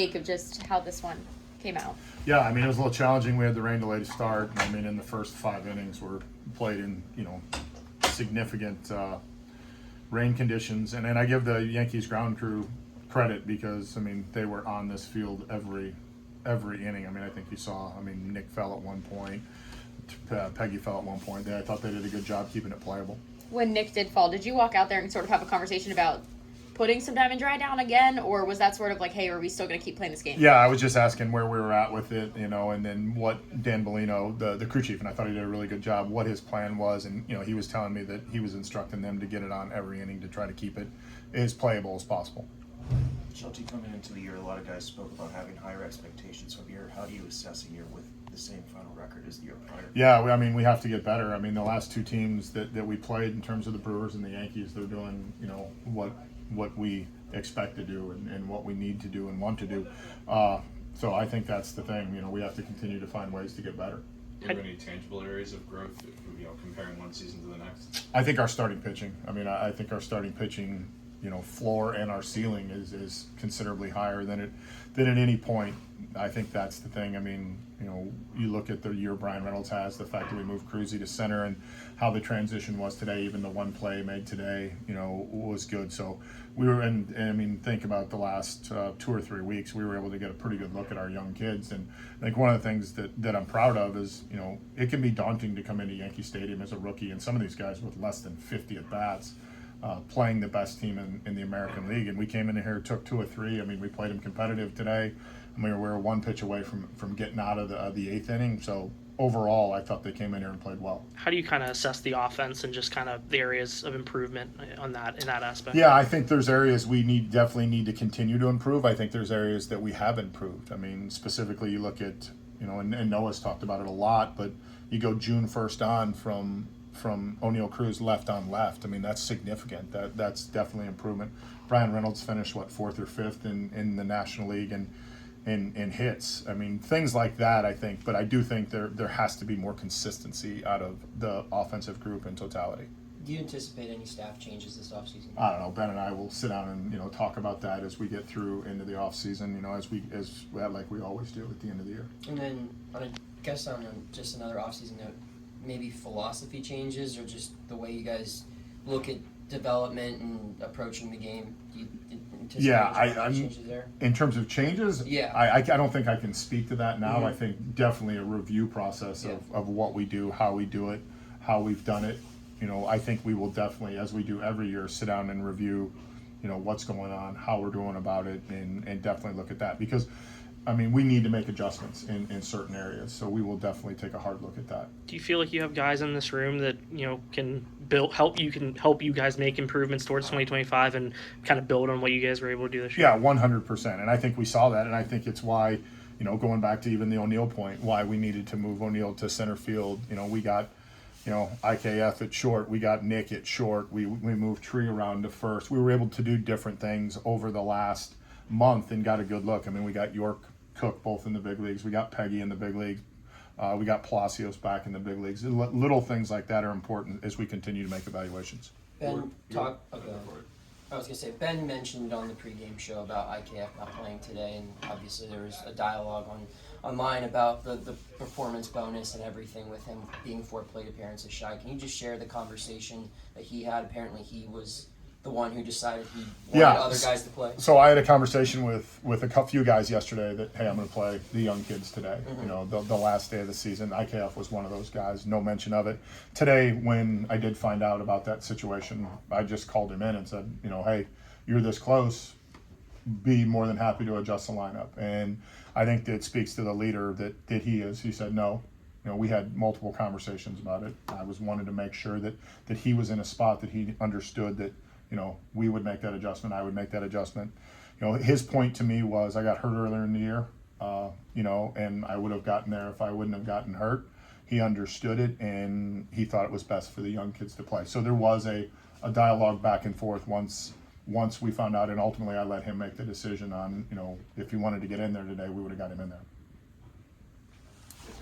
Of just how this one came out. Yeah, I mean, it was a little challenging. We had the rain delay to start. I mean, in the first 5 innings were played in, significant rain conditions. And I give the Yankees ground crew credit because, I mean, they were on this field every inning. I mean, I think you saw, Nick fell at one point. Peggy fell at one point. I thought they did a good job keeping it playable. When Nick did fall, did you walk out there and sort of have a conversation about putting some Diamond Dry down again, or was that sort of like, hey, are we still going to keep playing this game? Yeah, I was just asking where we were at with it, and then what Dan Bellino, the crew chief, and I thought he did a really good job, what his plan was, and he was telling me that he was instructing them to get it on every inning to try to keep it as playable as possible. Shelton, coming into the year, a lot of guys spoke about having higher expectations from the year. How do you assess a year with the same final record as the year prior? Yeah, we have to get better. I mean, the last two teams that we played in terms of the Brewers and the Yankees, they're doing, what we expect to do and what we need to do and want to do. So I think that's the thing. We have to continue to find ways to get better. Do you have any tangible areas of growth, comparing one season to the next? I think our starting pitching. I think our starting pitching, floor and our ceiling is considerably higher than at any point. I think that's the thing. You look at the year Brian Reynolds has, the fact that we moved Cruzy to center and how the transition was today, even the one play made today, was good. So we were, think about the last 2 or 3 weeks, we were able to get a pretty good look at our young kids. And I think one of the things that I'm proud of is, it can be daunting to come into Yankee Stadium as a rookie, and some of these guys with less than 50 at-bats, playing the best team in the American League. And we came in here, took 2 or 3. We played them competitive today. We were one pitch away from getting out of the 8th inning. So overall, I thought they came in here and played well. How do you kind of assess the offense and just kind of the areas of improvement in that aspect? Yeah, I think there's areas we definitely need to continue to improve. I think there's areas that we have improved. Specifically, you look at, and Noah's talked about it a lot, but you go June 1st on from O'Neill Cruz left on left. That's significant. That's definitely improvement. Brian Reynolds finished 4th or 5th in the National League and in hits. Things like that, I think, but I do think there has to be more consistency out of the offensive group in totality. Do you anticipate any staff changes this offseason? I don't know. Ben and I will sit down and talk about that as we get through into the offseason, as like we always do at the end of the year. And then on just another offseason note, maybe philosophy changes or just the way you guys look at development and approaching the game. Do you anticipate changes there? In terms of changes, yeah. I don't think I can speak to that now. Mm-hmm. I think definitely a review process of what we do, how we do it, how we've done it. I think we will definitely, as we do every year, sit down and review, what's going on, how we're doing about it, and definitely look at that. Because, we need to make adjustments in certain areas. So we will definitely take a hard look at that. Do you feel like you have guys in this room that, can help you guys make improvements towards 2025 and kind of build on what you guys were able to do this year? Yeah, 100%. And I think we saw that, and I think it's why, going back to even the O'Neill point, why we needed to move O'Neill to center field. We got IKF at short. We got Nick at short. We moved Tree around to first. We were able to do different things over the last month and got a good look. We got York, Cook both in the big leagues. We got Peggy in the big league. We got Palacios back in the big leagues. Little things like that are important as we continue to make evaluations. Ben, I was going to say, Ben mentioned on the pregame show about IKF not playing today, and obviously there was a dialogue online about the performance bonus and everything with him being 4 plate appearances shy. Can you just share the conversation that he had? Apparently he was the one who decided he wanted other guys to play. So I had a conversation with a few guys yesterday that, hey, I'm going to play the young kids today. Mm-hmm. The last day of the season. IKF was one of those guys. No mention of it. Today, when I did find out about that situation, I just called him in and said, hey, you're this close. Be more than happy to adjust the lineup. And I think that speaks to the leader that he is. He said no. We had multiple conversations about it. I wanted to make sure that he was in a spot that he understood that we would make that adjustment. I would make that adjustment. His point to me was I got hurt earlier in the year, and I would have gotten there if I wouldn't have gotten hurt. He understood it, and he thought it was best for the young kids to play. So there was a dialogue back and forth once we found out, and ultimately I let him make the decision on, if he wanted to get in there today, we would have got him in there.